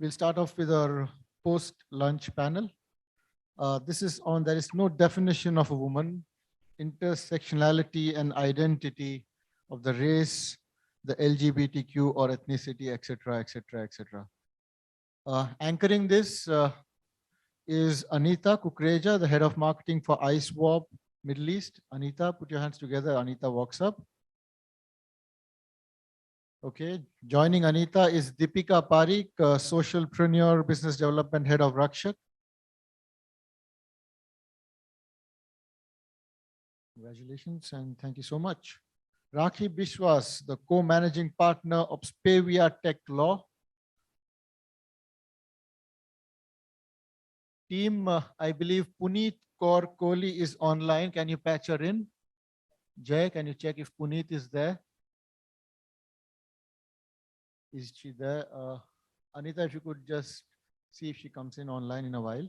We'll start off with our post-lunch panel. This is on there is no definition of a woman, intersectionality and identity of the race, the LGBTQ or ethnicity, etc., etc., etc. Anchoring this is Anita Kukreja, the head of marketing for IceWarp Middle East. Anita, put your hands together. Anita walks up. Okay, joining Anita is Deepika Parikh, socialpreneur, business development head of Rakshak. Congratulations and thank you so much. Rakhi Bishwas, the co-managing partner of Spavia Tech Law. Team, I believe Puneet Kaur Kohli is online. Can you patch her in? Jay, can you check if Puneet is there? Is she there? Anita, if you could just see if she comes in online in a while.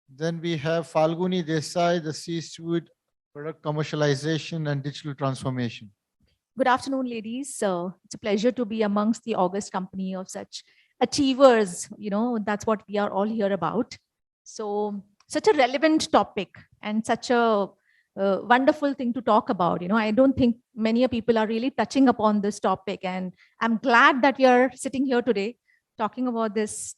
Then we have Falguni Desai, the C-suite product commercialization and digital transformation. Good afternoon, ladies. It's a pleasure to be amongst the august company of such achievers. You know, that's what we are all here about. So such a relevant topic and such a wonderful thing to talk about. You know, I don't think many people are really touching upon this topic, and I'm glad that we are sitting here today talking about this,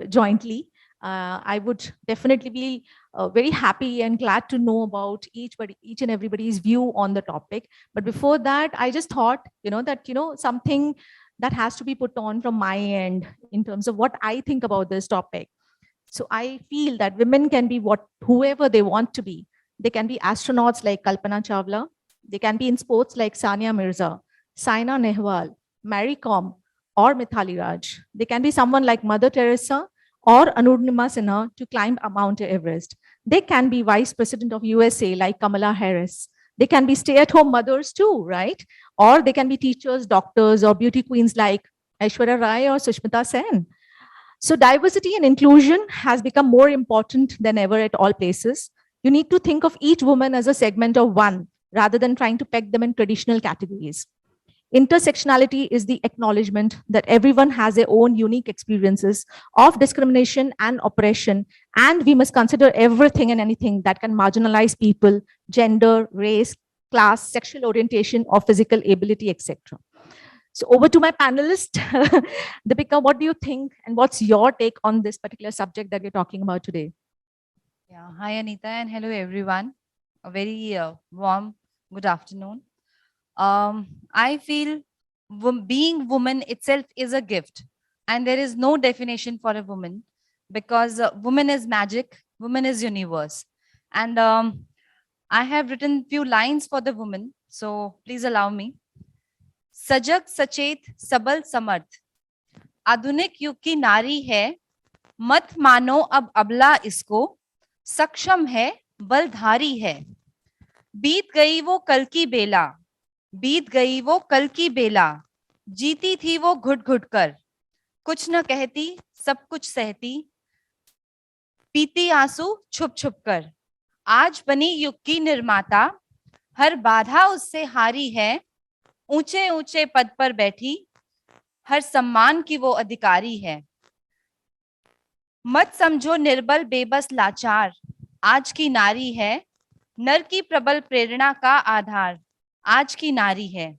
jointly. I would definitely be very happy and glad to know about each and everybody's view on the topic. But before that, I just thought, something that has to be put on from my end in terms of what I think about this topic. So I feel that women can be whoever they want to be. They can be astronauts like Kalpana Chawla. They can be in sports like Sania Mirza, Saina Nehwal, Mary Kom, or Mithali Raj. They can be someone like Mother Teresa or Anurima Sinha to climb Mount Everest. They can be vice president of USA like Kamala Harris. They can be stay-at-home mothers too, right? Or they can be teachers, doctors, or beauty queens like Aishwarya Rai or Sushmita Sen. So diversity and inclusion has become more important than ever at all places. You need to think of each woman as a segment of one, rather than trying to peg them in traditional categories. Intersectionality is the acknowledgement that everyone has their own unique experiences of discrimination and oppression, and we must consider everything and anything that can marginalize people, gender, race, class, sexual orientation, or physical ability, etc. So over to my panelist, Deepika, what do you think and what's your take on this particular subject that we're talking about today? Yeah, hi Anita and hello everyone. A very warm good afternoon. I feel being woman itself is a gift, and there is no definition for a woman, because woman is magic, woman is universe. And I have written few lines for the woman, so please allow me. सजग सचेत सबल समर्थ आधुनिक युग की नारी है, मत मानो अब अबला इसको, सक्षम है बलधारी है। बीत गई वो कल की बेला, बीत गई वो कल की बेला, जीती थी वो घुट घुट कर, कुछ न कहती सब कुछ सहती, पीती आंसू छुप छुप कर। आज बनी युग की निर्माता, हर बाधा उससे हारी है, ऊंचे ऊंचे पद पर बैठी, हर सम्मान की वो अधिकारी है। मत समझो निर्बल बेबस लाचार, आज की नारी है, नर की प्रबल प्रेरणा का आधार, आज की नारी है।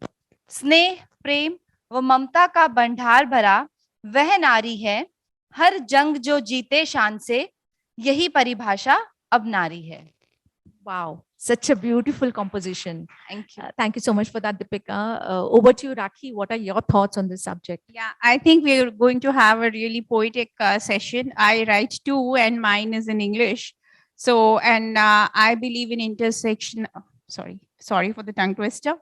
स्नेह प्रेम व ममता का भंडार भरा वह नारी है, हर जंग जो जीते शान से, यही परिभाषा अब नारी है। Wow, such a beautiful composition. Thank you. Thank you so much for that, Deepika. Over to you, Rakhi. What are your thoughts on this subject? Yeah, I think we're going to have a really poetic session. I write two and mine is in English. So, and I believe in intersection, sorry for the tongue twister,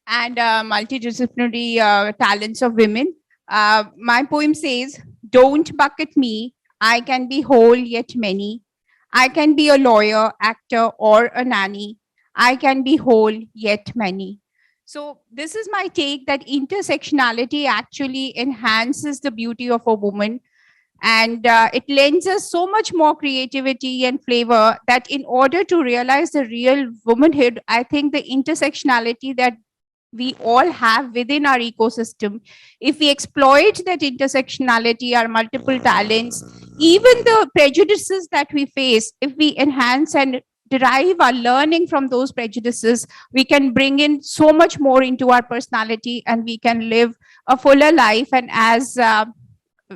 and multidisciplinary talents of women. My poem says, don't bucket me, I can be whole yet many. I can be a lawyer, actor, or a nanny. I can be whole yet many. So this is my take that intersectionality actually enhances the beauty of a woman, and it lends us so much more creativity and flavor that in order to realize the real womanhood, I think the intersectionality that we all have within our ecosystem, if we exploit that intersectionality, our multiple talents, even the prejudices that we face, if we enhance and derive our learning from those prejudices, we can bring in so much more into our personality and we can live a fuller life. And as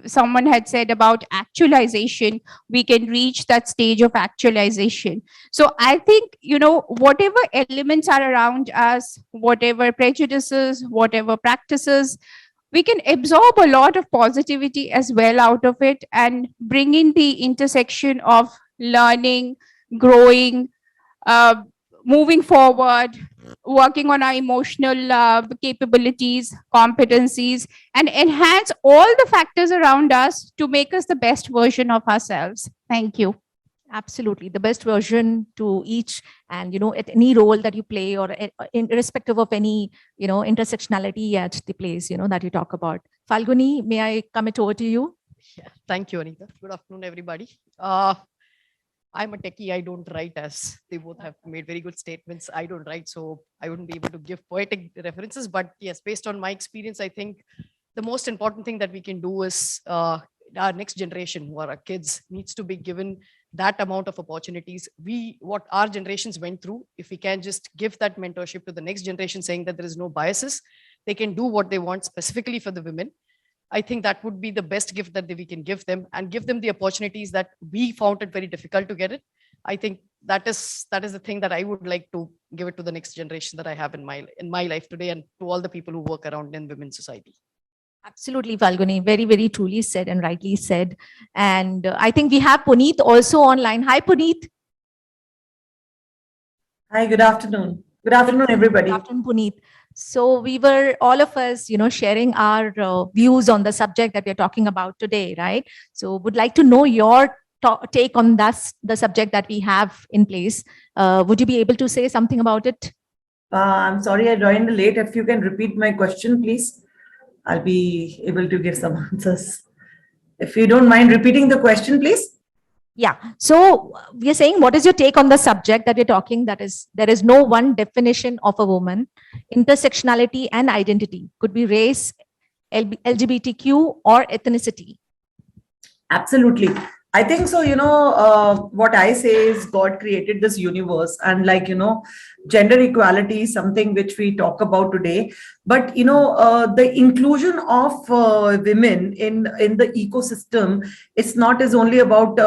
someone had said about actualization, we can reach that stage of actualization. So I think, whatever elements are around us, whatever prejudices, whatever practices, we can absorb a lot of positivity as well out of it and bring in the intersection of learning, growing, uh, moving forward, working on our emotional capabilities, competencies, and enhance all the factors around us to make us the best version of ourselves. Thank you. Absolutely, the best version to each, and at any role that you play, or irrespective of any intersectionality at the place that you talk about. Falguni, may I commit over to you? Yeah, thank you, Anita. Good afternoon, everybody. I'm a techie. I don't write, as they both have made very good statements. I don't write, so I wouldn't be able to give poetic references. But yes, based on my experience, I think the most important thing that we can do is our next generation, who are our kids, needs to be given that amount of opportunities. What our generations went through, if we can just give that mentorship to the next generation, saying that there is no biases, they can do what they want specifically for the women. I think that would be the best gift that we can give them, and give them the opportunities that we found it very difficult to get it. I think that is the thing that I would like to give it to the next generation that I have in my life today, and to all the people who work around in women's society. Absolutely, Falguni. Very, very truly said and rightly said. And I think we have Puneet also online. Hi, Puneet. Hi, good afternoon. Good afternoon, everybody. Good afternoon, Puneet. So we were, all of us, sharing our views on the subject that we're talking about today, right? So would like to know your take on the subject that we have in place. Would you be able to say something about it? I'm sorry I joined late. If you can repeat my question, please, I'll be able to give some answers. If you don't mind repeating the question, please. Yeah. So we are saying, what is your take on the subject that we're talking? That is, there is no one definition of a woman. Intersectionality and identity could be race, LGBTQ, or ethnicity. Absolutely. I think so. What I say is God created this universe, and gender equality is something which we talk about today. But the inclusion of women in the ecosystem, it's not as only about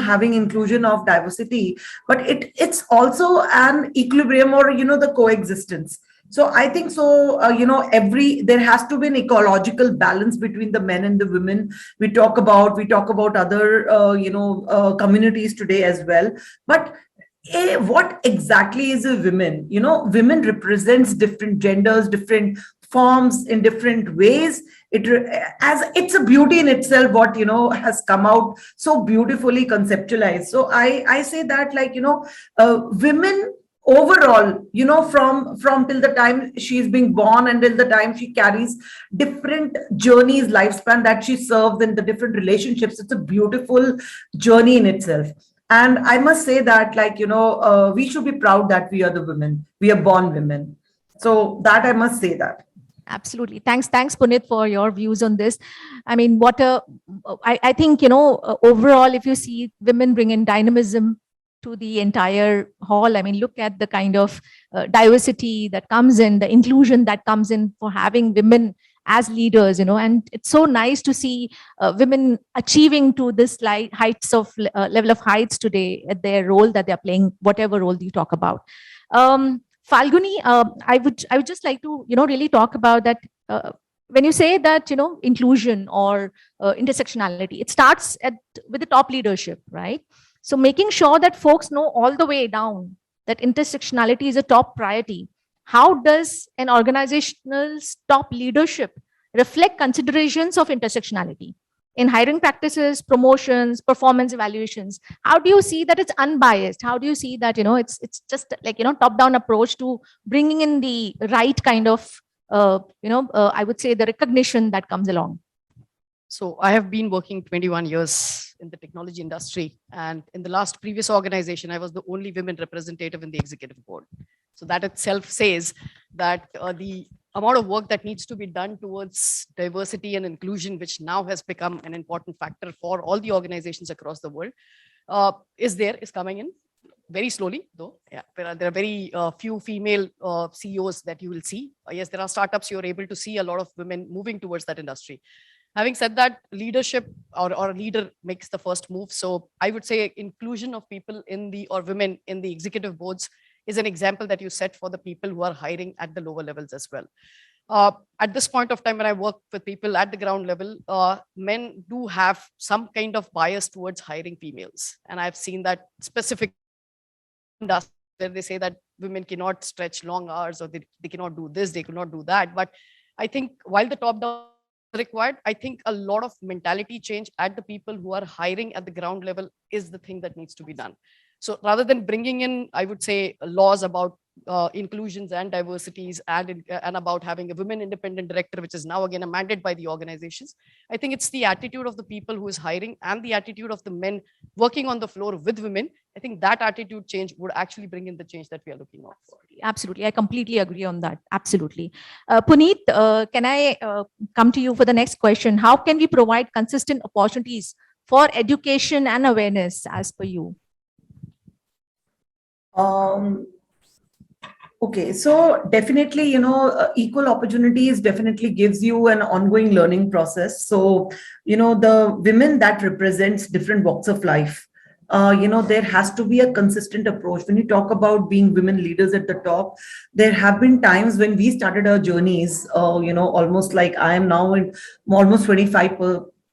having inclusion of diversity, but it's also an equilibrium, or the coexistence. So I think so, there has to be an ecological balance between the men and the women. We talk about other, communities today as well. But what exactly is a women? Women represents different genders, different forms in different ways. It's a beauty in itself, what, has come out so beautifully conceptualized. So I say that, women overall, from till the time she's being born until the time she carries different journeys, lifespan that she serves in the different relationships, it's a beautiful journey in itself. And I must say that, we should be proud that we are the women, we are born women. So that I must say that. Absolutely. Thanks, Puneet, for your views on this. I mean, I think, overall, if you see women bring in dynamism to the entire hall. I mean, look at the kind of diversity that comes in, the inclusion that comes in for having women as leaders, and it's so nice to see women achieving to this level of heights today at their role that they're playing, whatever role you talk about. Falguni, I would just like to, really talk about that. When you say that, inclusion or intersectionality, it starts with the top leadership, right? So making sure that folks know all the way down that intersectionality is a top priority. How does an organization's top leadership reflect considerations of intersectionality in hiring practices, promotions, performance evaluations? How do you see that it's unbiased? How do you see that, it's just like, top-down approach to bringing in the right kind of, I would say the recognition that comes along? So I have been working 21 years in the technology industry, and in the previous organization, I was the only women representative in the executive board. So that itself says that the amount of work that needs to be done towards diversity and inclusion, which now has become an important factor for all the organizations across the world, is coming in very slowly, though. Yeah, there are very few female CEOs that you will see. Yes, there are startups you're able to see a lot of women moving towards that industry. Having said that, leadership or a leader makes the first move. So I would say inclusion of people in the or women in the executive boards is an example that you set for the people who are hiring at the lower levels as well. At this point of time, when I work with people at the ground level, men do have some kind of bias towards hiring females. And I've seen that specific industry where they say that women cannot stretch long hours or they cannot do this, they cannot do that. But I think while the top down required, I think a lot of mentality change at the people who are hiring at the ground level is the thing that needs to be done. So rather than bringing in, I would say, laws about inclusions and diversities and about having a women independent director, which is now again a mandate by the organizations, I think it's the attitude of the people who is hiring and the attitude of the men working on the floor with women. I think that attitude change would actually bring in the change that we are looking out for. Absolutely. I completely agree on that. Absolutely. Puneet, can I come to you for the next question? How can we provide consistent opportunities for education and awareness as per you? Okay, so definitely, equal opportunities definitely gives you an ongoing learning process. So, the women that represents different walks of life, there has to be a consistent approach. When you talk about being women leaders at the top, there have been times when we started our journeys, almost like I am now in almost 25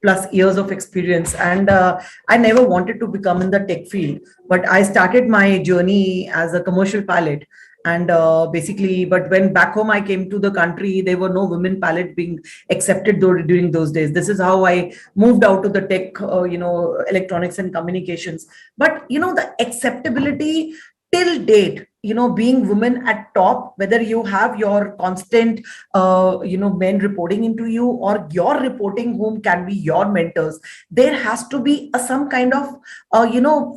plus years of experience. And I never wanted to become in the tech field, but I started my journey as a commercial pilot. And but when back home I came to the country, there were no women pilots being accepted during those days. This is how I moved out to the tech, electronics and communications. But, the acceptability till date, being women at top, whether you have your constant, men reporting into you or your reporting whom can be your mentors, there has to be some kind of,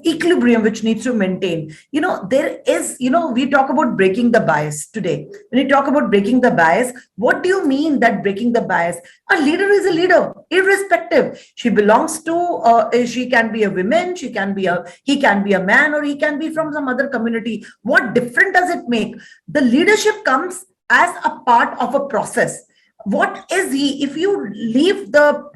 equilibrium which needs to maintain. There is, we talk about breaking the bias today. When you talk about breaking the bias, what do you mean that breaking the bias? A leader is a leader, irrespective. She belongs to, she can be a woman, he can be a man, or he can be from some other community. What different does it make? The leadership comes as a part of a process. What is he? If you leave the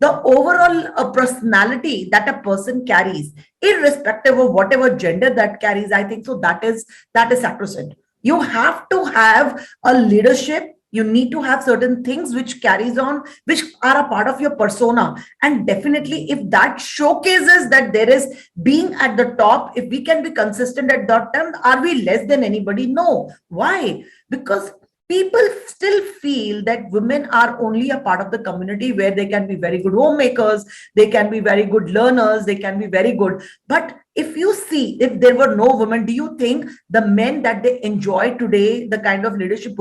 overall personality that a person carries, irrespective of whatever gender that carries, I think so that is sacrosanct. You have to have a leadership. You need to have certain things which carries on, which are a part of your persona. And definitely if that showcases that there is being at the top, if we can be consistent at that time, are we less than anybody? No. Why? Because people still feel that women are only a part of the community where they can be very good homemakers, they can be very good learners, they can be very good. But if you see, if there were no women, do you think the men that they enjoy today, the kind of leadership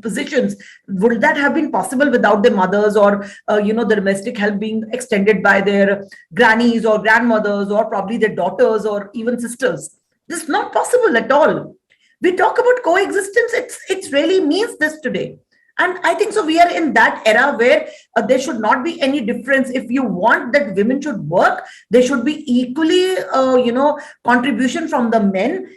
positions, would that have been possible without their mothers or, the domestic help being extended by their grannies or grandmothers or probably their daughters or even sisters? This is not possible at all. We talk about coexistence, it really means this today. And I think so we are in that era where there should not be any difference. If you want that women should work, there should be equally, contribution from the men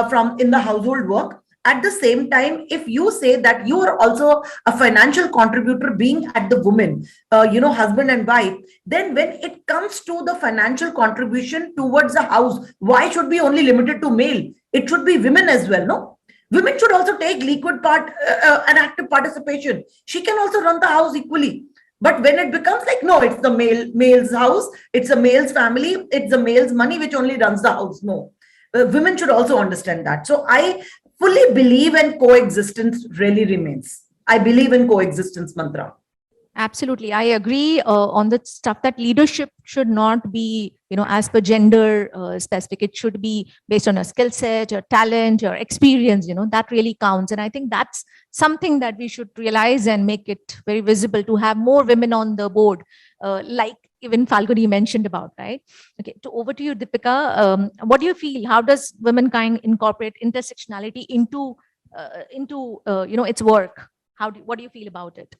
from in the household work. At the same time, if you say that you are also a financial contributor being at the woman, husband and wife, then when it comes to the financial contribution towards the house, why should be only limited to male? It should be women as well, no? Women should also take liquid part, an active participation. She can also run the house equally. But when it becomes like, no, it's the male's house, it's a male's family, it's the male's money which only runs the house. No, women should also understand that. So I fully believe in coexistence really remains. I believe in coexistence mantra. Absolutely. I agree on the stuff that leadership should not be, as per gender specific. It should be based on a skill set, your talent, your experience, that really counts. And I think that's something that we should realize and make it very visible to have more women on the board, like even Falguni mentioned about, right? Okay, over to you, Deepika. What do you feel? How does womankind incorporate intersectionality into its work? What do you feel about it?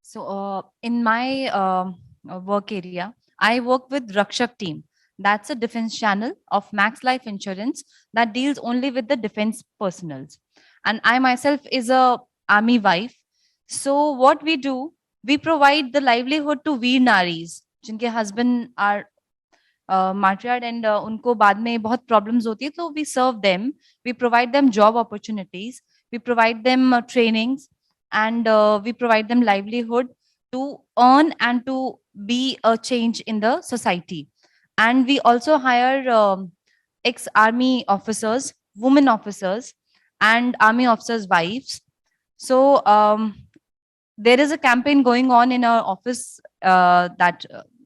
So in my work area, I work with Rakshak team. That's a defense channel of Max Life Insurance that deals only with the defense personals. And I myself is a army wife. So what we do, we provide the livelihood to Veer Naris, जिनके husband are martyred and उनको बाद में बहुत problems होती है, तो we serve them, we provide them job opportunities, we provide them trainings, and we provide them livelihood to earn and to be a change in the society. And we also hire ex-army officers, women officers, and army officers' wives. So there is a campaign going on in our office that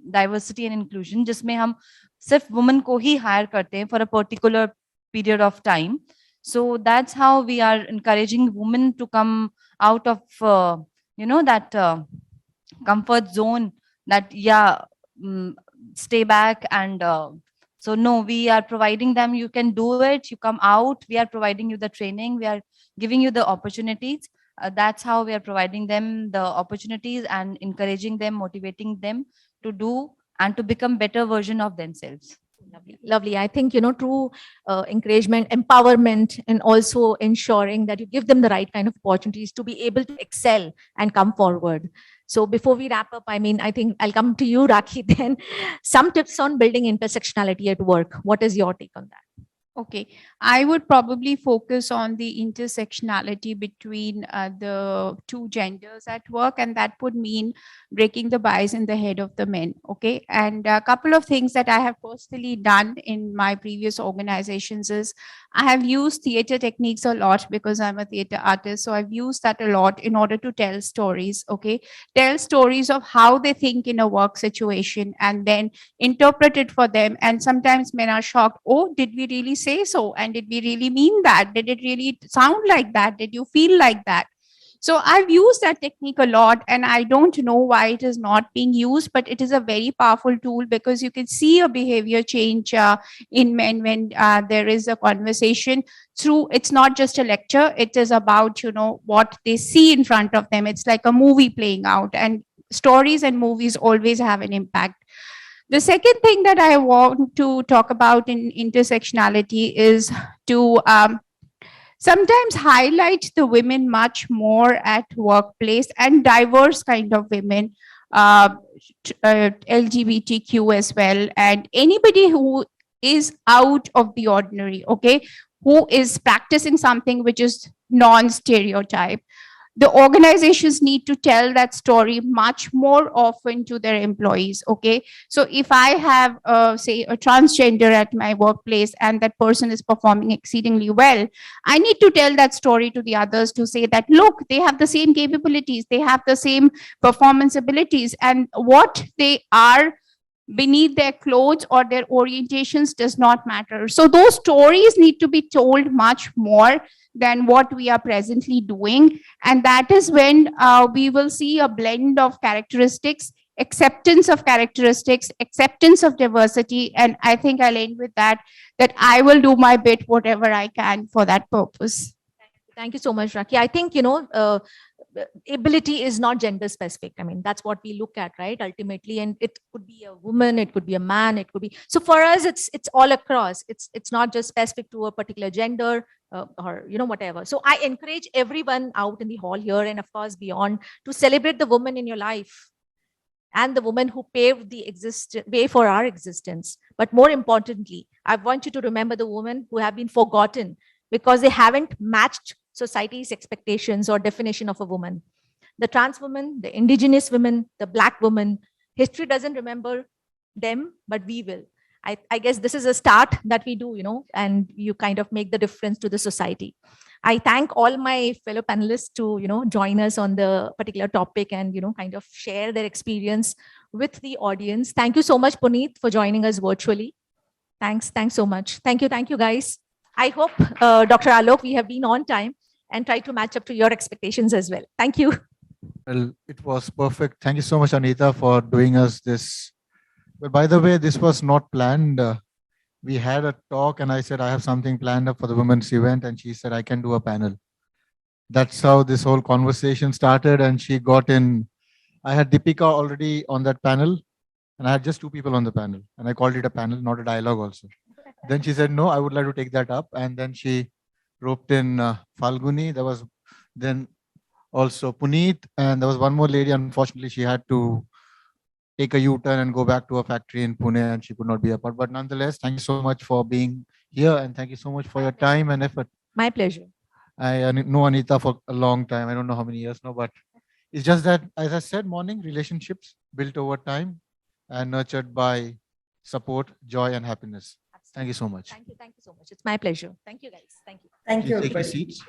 diversity and inclusion, जिसमें हम सिर्फ women को ही hire करते हैं for a particular period of time. So that's how we are encouraging women to come out of that comfort zone, that stay back, and so no, we are providing them, you can do it, you come out, we are providing you the training, we are giving you the opportunities. That's how we are providing them the opportunities and encouraging them, motivating them to do and to become better version of themselves. Lovely, lovely. I think, true encouragement, empowerment, and also ensuring that you give them the right kind of opportunities to be able to excel and come forward. So before we wrap up, I think I'll come to you, Rakhi, then. Some tips on building intersectionality at work. What is your take on that? Okay, I would probably focus on the intersectionality between the two genders at work, and that would mean breaking the bias in the head of the men. Okay, and a couple of things that I have personally done in my previous organizations is I have used theater techniques a lot because I'm a theater artist. So I've used that a lot in order to tell stories. Okay, tell stories of how they think in a work situation and then interpret it for them. And sometimes men are shocked. Oh, did we really say so? And did we really mean that? Did it really sound like that? Did you feel like that? So I've used that technique a lot, and I don't know why it is not being used, but it is a very powerful tool because you can see a behavior change in men when there is a conversation through. It's not just a lecture. It is about, what they see in front of them. It's like a movie playing out, and stories and movies always have an impact. The second thing that I want to talk about in intersectionality is to sometimes highlight the women much more at workplace, and diverse kind of women, LGBTQ as well, and anybody who is out of the ordinary, okay, who is practicing something which is non-stereotype. The organizations need to tell that story much more often to their employees. Okay, so if I have say a transgender at my workplace and that person is performing exceedingly well, I need to tell that story to the others to say that, look, they have the same capabilities, they have the same performance abilities, and what they are beneath their clothes or their orientations does not matter. So those stories need to be told much more than what we are presently doing. And that is when we will see a blend of characteristics, acceptance of characteristics, acceptance of diversity. And I think I'll end with that I will do my bit, whatever I can for that purpose. Thank you so much, Rakhi. I think, ability is not gender specific. I mean, that's what we look at, right? Ultimately, and it could be a woman, it could be a man, it could be. So for us, it's all across. It's not just specific to a particular gender or whatever. So I encourage everyone out in the hall here and of course beyond to celebrate the woman in your life and the woman who paved the way for our existence. But more importantly, I want you to remember the women who have been forgotten because they haven't matched society's expectations or definition of a woman. The trans woman, the indigenous women, the Black woman, history doesn't remember them, but we will. I guess this is a start that we do, and you kind of make the difference to the society. I thank all my fellow panelists to, join us on the particular topic and, kind of share their experience with the audience. Thank you so much, Puneet, for joining us virtually. Thanks so much. Thank you, guys. I hope, Dr. Alok, we have been on time. and try to match up to your expectations as well. Thank you. Well, it was perfect. Thank you so much, Anita, for doing us this. But by the way, this was not planned. We had a talk and I said, I have something planned up for the women's event. And she said, I can do a panel. That's how this whole conversation started. And she got in. I had Deepika already on that panel. And I had just two people on the panel. And I called it a panel, not a dialogue also. Then she said, no, I would like to take that up. And then she roped in Falguni. There was then also Puneet. And there was one more lady. Unfortunately, she had to take a U-turn and go back to a factory in Pune and she could not be a part. But nonetheless, thank you so much for being here and thank you so much for your time and effort. My pleasure. I know Anita for a long time. I don't know how many years now, but it's just that, as I said, morning relationships built over time and nurtured by support, joy, and happiness. Thank you so much. Thank you so much. It's my pleasure. Thank you, guys. Thank you. Thank you, Please take your everybody. seats.